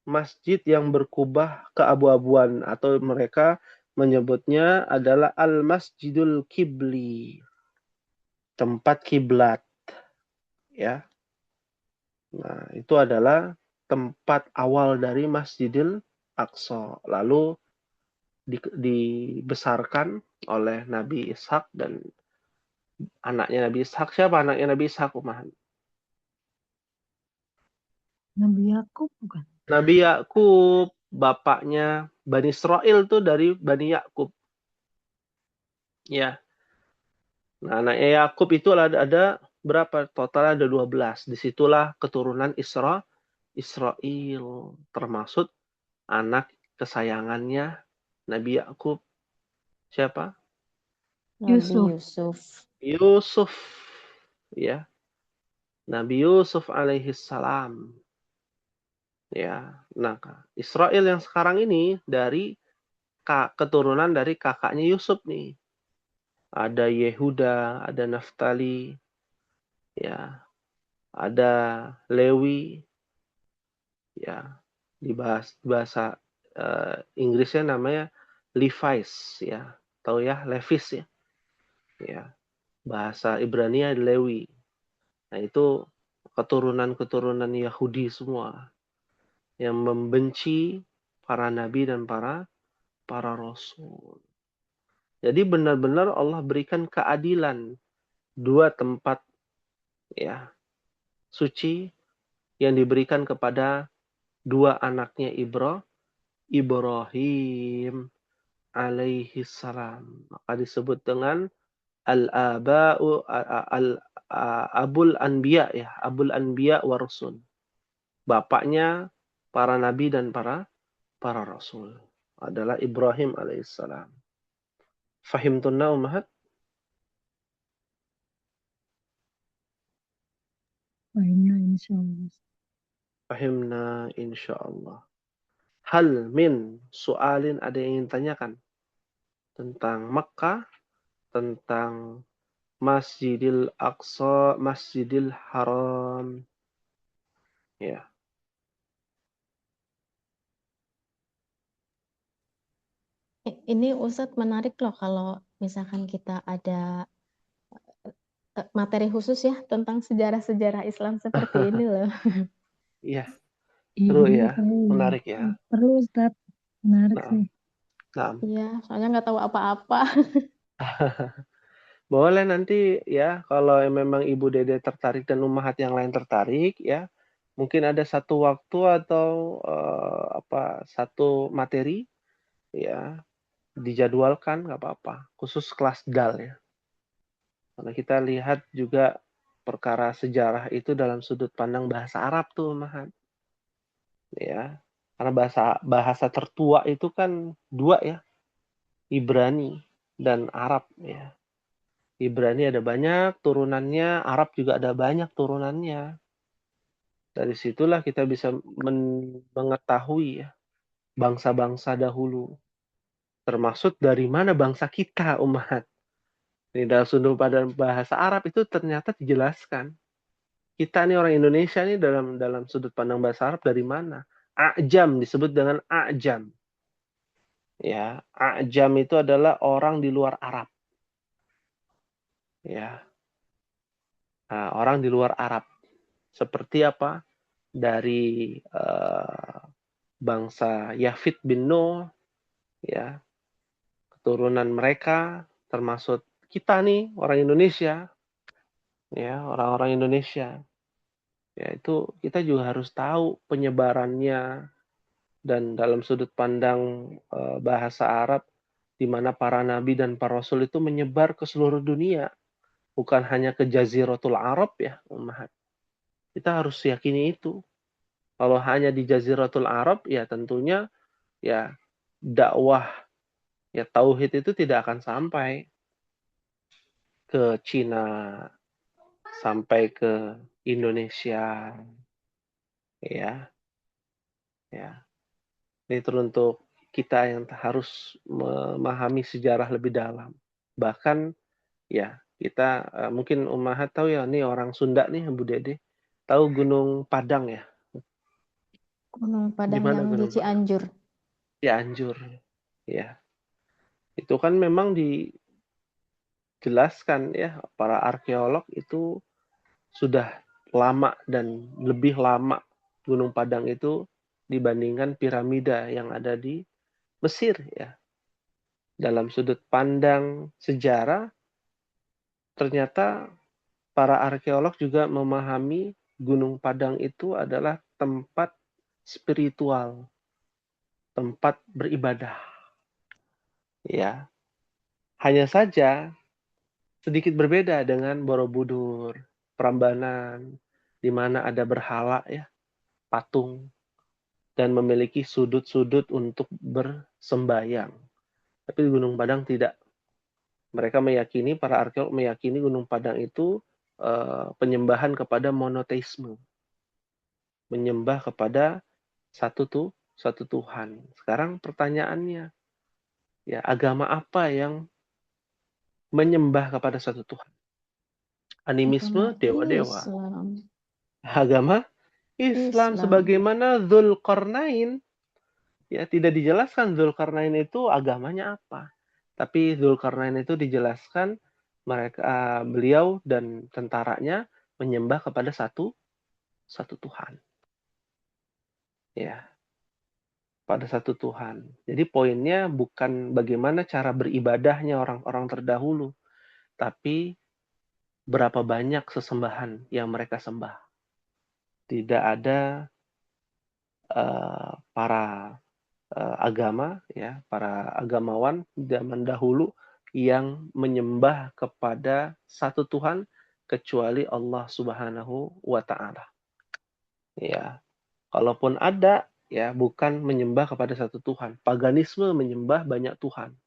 S1: masjid yang berkubah keabu-abuan atau mereka menyebutnya adalah Al-Masjidul Qibli. Tempat kiblat. Ya. Nah, itu adalah tempat awal dari Masjidil Aqsa. Lalu dibesarkan oleh Nabi Ishak dan anaknya Nabi Ishak. Siapa anaknya Nabi Ishak, Umahan?
S2: Nabi Yakub bukan?
S1: Nabi Yakub, bapaknya Bani Israel tuh dari Bani Yakub. Ya. Nah, anaknya Yakub itu ada berapa? Total ada 12. Disitulah keturunan Israel. Termasuk anak kesayangannya Nabi Yakub. Siapa?
S3: Nabi
S2: Yusuf.
S3: Yusuf.
S1: Yusuf. Ya. Nabi Yusuf alaihi salam. Ya. Nah, Israel yang sekarang ini dari keturunan dari kakaknya Yusuf nih. Ada Yehuda, ada Naftali, ya, ada Lewi, ya, di bahasa Inggrisnya namanya Levi's, ya, tahu ya, Levis ya, ya, bahasa Ibrani Lewi. Nah itu keturunan-keturunan Yahudi semua yang membenci para nabi dan para rasul. Jadi benar-benar Allah berikan keadilan dua tempat ya suci yang diberikan kepada dua anaknya Ibrahim alaihi salam. Maka disebut dengan al-aba'u abul anbiya ya, abul anbiya wa rasul. Bapaknya para nabi dan para rasul adalah Ibrahim alaihissalam. Fahimtunna ummahat?
S2: Fahimna insyaallah.
S1: Fahimna insyaallah. Hal min soalin, ada yang ingin tanyakan tentang Makkah, tentang Masjidil Aqsa, Masjidil Haram. Ya.
S3: Ini Ustadz menarik loh kalau misalkan kita ada materi khusus ya tentang sejarah-sejarah Islam seperti ini loh.
S1: Iya,
S2: Iya,
S1: seru
S2: benar
S1: ya,
S2: perlu ya.
S1: menarik ya.
S2: Perlu Ustadz. Menarik
S1: Nah,
S2: sih.
S1: nah.
S3: Iya, soalnya nggak tahu apa-apa.
S1: Boleh nanti ya, kalau memang Ibu Dede tertarik dan ummahat yang lain tertarik ya, mungkin ada satu waktu atau satu materi ya dijadwalkan, nggak apa-apa, khusus kelas DAL ya. Karena kita lihat juga perkara sejarah itu dalam sudut pandang bahasa Arab tuh ummahat ya. Karena bahasa tertua itu kan dua ya, Ibrani dan Arab ya. Ibrani ada banyak turunannya, Arab juga ada banyak turunannya. Dari situlah kita bisa mengetahui ya bangsa-bangsa dahulu. Termasuk dari mana bangsa kita, umat. Ini dalam sudut pandang bahasa Arab itu ternyata dijelaskan. Kita nih orang Indonesia nih dalam sudut pandang bahasa Arab dari mana? A'jam disebut dengan A'jam. Ya, A'jam itu adalah orang di luar Arab. Ya. Nah, orang di luar Arab. Seperti apa? Dari bangsa Yafid bin Nuh, ya, keturunan mereka, termasuk kita nih orang Indonesia, ya, orang-orang Indonesia, ya itu kita juga harus tahu penyebarannya dan dalam sudut pandang bahasa Arab, di mana para nabi dan para rasul itu menyebar ke seluruh dunia, bukan hanya ke Jaziratul Arab ya, ummahat. Kita harus yakini itu. Kalau hanya di Jaziratul Arab, ya tentunya ya dakwah ya tauhid itu tidak akan sampai ke Cina, sampai ke Indonesia, ya, ya. Ini teruntuk kita yang harus memahami sejarah lebih dalam. Bahkan ya kita mungkin ummahat tahu ya, nih orang Sunda nih Bu Dede, tahu Gunung Padang ya?
S3: Gunung
S1: Di
S3: Padang
S1: mana
S3: yang di
S1: Gunung Padang?
S3: Cianjur.
S1: Cianjur, ya. Itu kan memang dijelaskan ya, para arkeolog itu sudah lama dan lebih lama Gunung Padang itu dibandingkan piramida yang ada di Mesir ya. Dalam sudut pandang sejarah, ternyata para arkeolog juga memahami Gunung Padang itu adalah tempat spiritual, tempat beribadah. Ya. Hanya saja sedikit berbeda dengan Borobudur, Prambanan, di mana ada berhala ya, patung, dan memiliki sudut-sudut untuk bersembayang. Tapi di Gunung Padang tidak. Mereka meyakini, para arkeolog meyakini Gunung Padang itu penyembahan kepada monoteisme. Menyembah kepada satu Tuhan. Sekarang pertanyaannya, ya agama apa yang menyembah kepada satu Tuhan? Animisme,
S3: Agama
S1: dewa-dewa.
S3: Islam.
S1: Agama Islam sebagaimana Dzulqarnain, ya tidak dijelaskan Dzulqarnain itu agamanya apa. Tapi Dzulqarnain itu dijelaskan beliau dan tentaranya menyembah kepada satu Tuhan. Ya. pada satu Tuhan. Jadi poinnya bukan bagaimana cara beribadahnya orang-orang terdahulu, tapi berapa banyak sesembahan yang mereka sembah. Tidak ada para agama, ya, para agamawan zaman dahulu yang menyembah kepada satu Tuhan kecuali Allah Subhanahu wa Ta'ala. Ya, kalaupun ada, ya, bukan menyembah kepada satu Tuhan. Paganisme menyembah banyak Tuhan,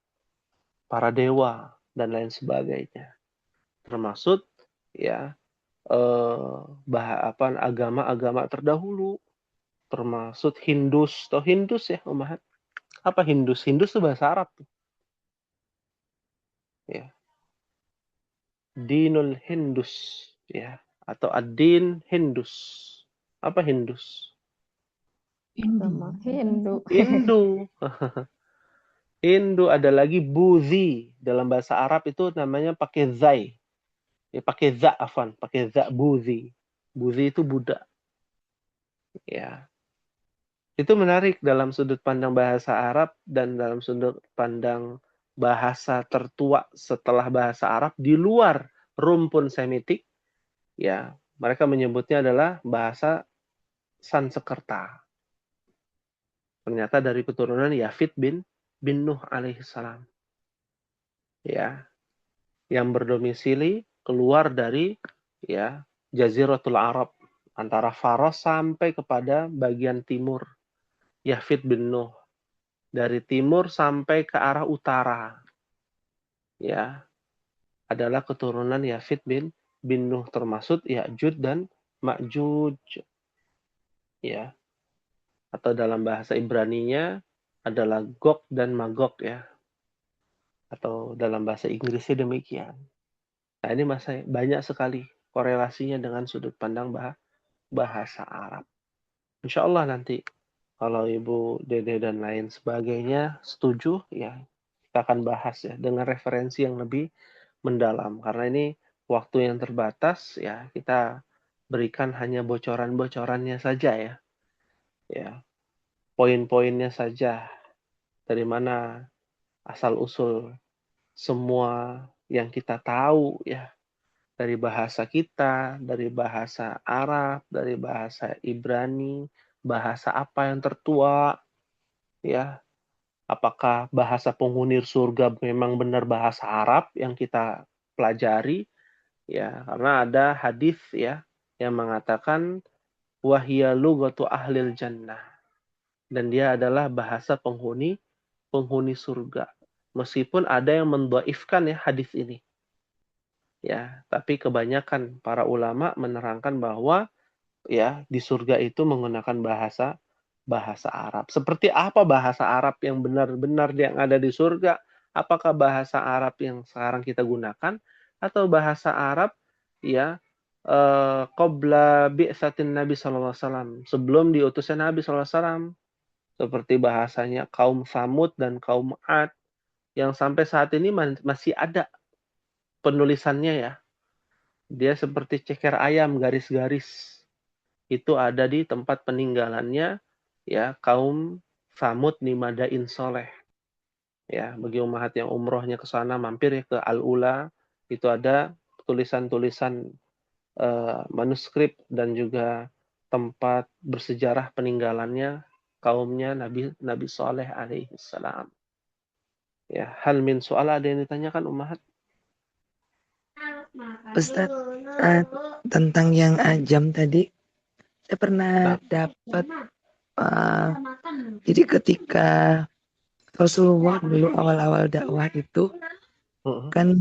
S1: para dewa dan lain sebagainya. Termasuk, ya, agama-agama terdahulu, termasuk Hindus. Atau Hindus ya, Umahat? Apa Hindus? Hindus itu bahasa Arab. Ya. Dinul Hindus, ya, atau ad-din Hindus. Apa Hindus?
S3: Agama Hindu.
S1: Hindu. Hindu, ada lagi Buzi. Dalam bahasa Arab itu namanya pakai zai. Ya, pakai za, pakai za, Buzi. Buzi itu Buddha. Ya. Itu menarik dalam sudut pandang bahasa Arab dan dalam sudut pandang bahasa tertua setelah bahasa Arab di luar rumpun Semitik. Ya, mereka menyebutnya adalah bahasa Sansekerta. Ternyata dari keturunan Yafid bin Nuh alaihissalam. Ya, yang berdomisili keluar dari, ya, Jaziratul Arab, antara Faros sampai kepada bagian timur. Yafid bin Nuh, dari timur sampai ke arah utara, ya, adalah keturunan Yafid bin Nuh, termasuk Ya'juj dan Ma'juj, ya, atau dalam bahasa Ibraninya adalah Gog dan Magog, ya, atau dalam bahasa Inggrisnya demikian. Nah, ini masih banyak sekali korelasinya dengan sudut pandang bahasa Arab. Insya Allah nanti kalau Ibu Dede dan lain sebagainya setuju, ya, kita akan bahas, ya, dengan referensi yang lebih mendalam. Karena ini waktu yang terbatas, ya, kita berikan hanya bocoran-bocorannya saja, ya. Ya, poin-poinnya saja, dari mana asal-usul semua yang kita tahu, ya, dari bahasa kita, dari bahasa Arab, dari bahasa Ibrani, bahasa apa yang tertua, ya. Apakah bahasa penghuni surga memang benar bahasa Arab yang kita pelajari, ya, karena ada hadis, ya, yang mengatakan wahya lughatu ahlil jannah, dan dia adalah bahasa penghuni surga. Meskipun ada yang mendhaifkan, ya, hadis ini, ya, tapi kebanyakan para ulama menerangkan bahwa, ya, di surga itu menggunakan bahasa Arab. Seperti apa bahasa Arab yang benar-benar yang ada di surga? Apakah bahasa Arab yang sekarang kita gunakan atau bahasa Arab, ya, qabla bi'tsatin Nabi sallallahu alaihi wasallam, sebelum diutusnya Nabi sallallahu alaihi wasallam, seperti bahasanya kaum Samud dan kaum Ad yang sampai saat ini masih ada penulisannya, ya. Dia seperti ceker ayam, garis-garis. Itu ada di tempat peninggalannya, ya, kaum Samud di Madain Soleh. Ya, bagi umat yang umrohnya ke sana, mampir, ya, ke Al-Ula, itu ada tulisan-tulisan manuskrip dan juga tempat bersejarah peninggalannya kaumnya Nabi Soleh alaihi salam. Ya, hal min soal, ada yang ditanyakan Ummahat?
S4: Ustaz, tentang yang ajam tadi, saya pernah dapat, jadi ketika Rasulullah dulu awal-awal dakwah itu kan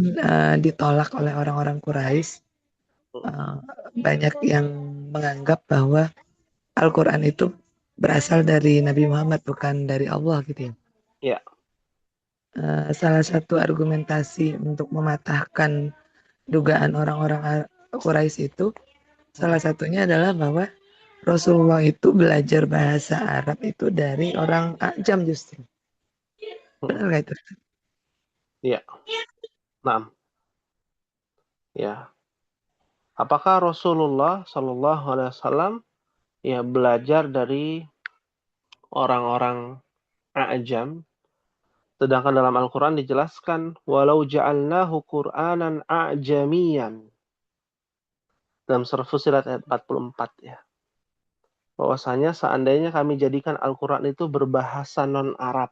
S4: ditolak oleh orang-orang Quraisy. Banyak yang menganggap bahwa Al-Quran itu berasal dari Nabi Muhammad, bukan dari Allah, gitu ya.
S1: Ya.
S4: Salah satu argumentasi untuk mematahkan dugaan orang-orang Quraisy itu, salah satunya adalah bahwa Rasulullah itu belajar bahasa Arab itu dari orang Ajam justru. Benar nggak itu?
S1: Ya. Nah. Ya. Apakah Rasulullah Shallallahu Alaihi Wasallam, ya, belajar dari orang-orang a'jam. Sedangkan dalam Al-Quran dijelaskan, walau ja'alnahu Qur'anan a'jamiyan. Dalam surah Fussilat ayat 44 ya. Bahwasanya seandainya kami jadikan Al-Quran itu berbahasa non-Arab.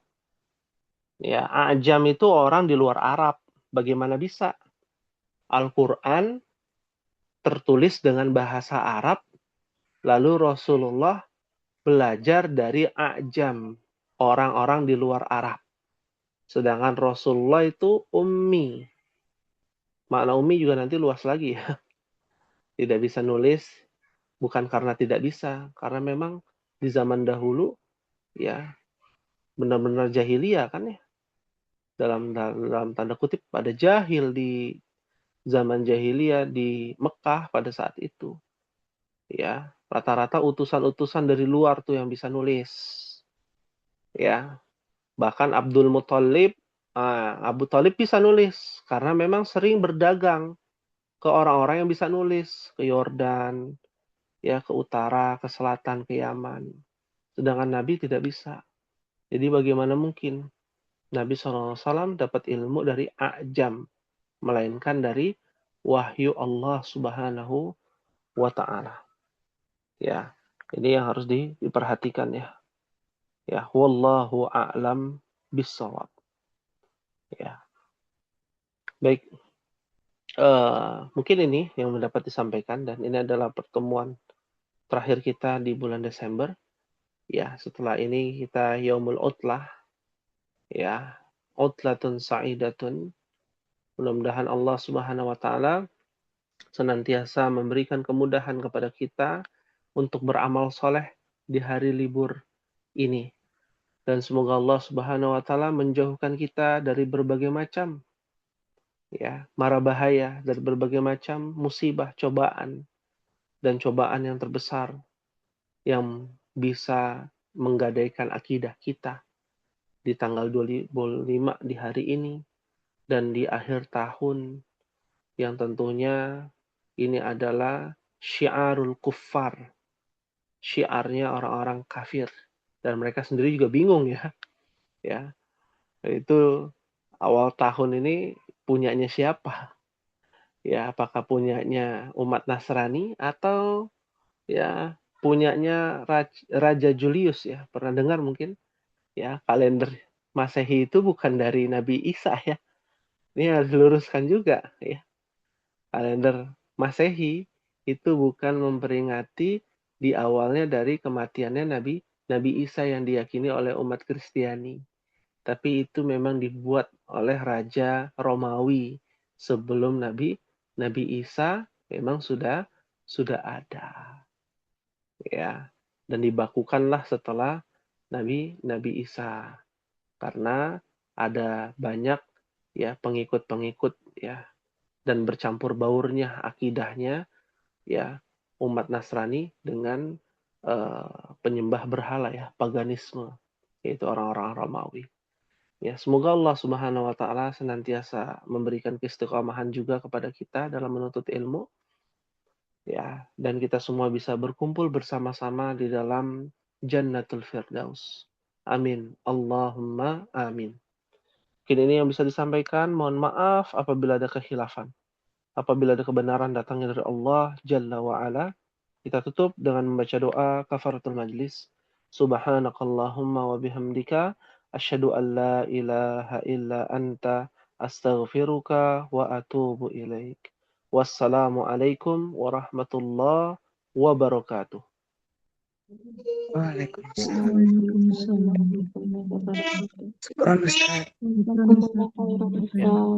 S1: Ya, a'jam itu orang di luar Arab. Bagaimana bisa? Al-Quran tertulis dengan bahasa Arab, lalu Rasulullah belajar dari a'jam, orang-orang di luar Arab. Sedangkan Rasulullah itu ummi. Makna ummi juga nanti luas lagi ya. Tidak bisa nulis, bukan karena tidak bisa, karena memang di zaman dahulu ya benar-benar jahiliyah kan ya. Dalam tanda kutip ada jahil di zaman jahiliyah di Mekah pada saat itu. Ya, rata-rata utusan-utusan dari luar tuh yang bisa nulis. Ya, bahkan Abdul Muthalib, Abu Thalib bisa nulis karena memang sering berdagang ke orang-orang yang bisa nulis, ke Yordan, ya ke utara, ke selatan, ke Yaman. Sedangkan Nabi tidak bisa. Jadi bagaimana mungkin Nabi SAW dapat ilmu dari a'jam, melainkan dari wahyu Allah Subhanahu wa Ta'ala. Ya, ini yang harus diperhatikan ya. Ya, wallahu a'lam bissawab. Ya. Baik. Mungkin ini yang dapat disampaikan dan ini adalah pertemuan terakhir kita di bulan Desember. Ya, setelah ini kita Yaumul Utlah. Ya, Utlatun Sa'idatun. Mudah-mudahan Allah Subhanahu wa taala senantiasa memberikan kemudahan kepada kita untuk beramal soleh di hari libur ini. Dan semoga Allah Subhanahu wa taala menjauhkan kita dari berbagai macam ya, mara bahaya, dari berbagai macam musibah, cobaan dan cobaan yang terbesar yang bisa menggadaikan akidah kita di tanggal 25 di hari ini dan di akhir tahun yang tentunya ini adalah syiarul kuffar, syiarnya orang-orang kafir dan mereka sendiri juga bingung ya. Ya, itu awal tahun ini punyanya siapa? Ya, apakah punyanya umat Nasrani atau ya punyanya Raja Julius ya? Pernah dengar mungkin? Ya, kalender Masehi itu bukan dari Nabi Isa ya. Ini harus diluruskan juga ya. Kalender Masehi itu bukan memperingati di awalnya dari kematiannya Nabi Isa yang diyakini oleh umat Kristiani. Tapi itu memang dibuat oleh Raja Romawi sebelum Nabi Isa memang sudah ada. Ya. Dan dibakukanlah setelah Nabi Isa. Karena ada banyak ya pengikut-pengikut ya dan bercampur baurnya akidahnya ya umat Nasrani dengan penyembah berhala ya, paganisme, yaitu orang-orang Romawi. Ya, semoga Allah Subhanahu wa taala senantiasa memberikan keistiqomahan juga kepada kita dalam menuntut ilmu. Ya, dan kita semua bisa berkumpul bersama-sama di dalam Jannatul Firdaus. Amin. Allahumma amin. Mungkin ini yang bisa disampaikan. Mohon maaf apabila ada kekhilafan. Apabila ada kebenaran datangnya dari Allah Jalla wa'ala. Kita tutup dengan membaca doa kafaratul majlis. Subhanakallahumma wa bihamdika. Asyhadu an la ilaha illa anta. Astaghfiruka wa atubu ilaik. Wassalamualaikum warahmatullahi wabarakatuh.
S4: Waalaikumsalam.
S2: Waalaikumsalam.
S4: Syukran Ustaz.
S2: Waalaikumsalam.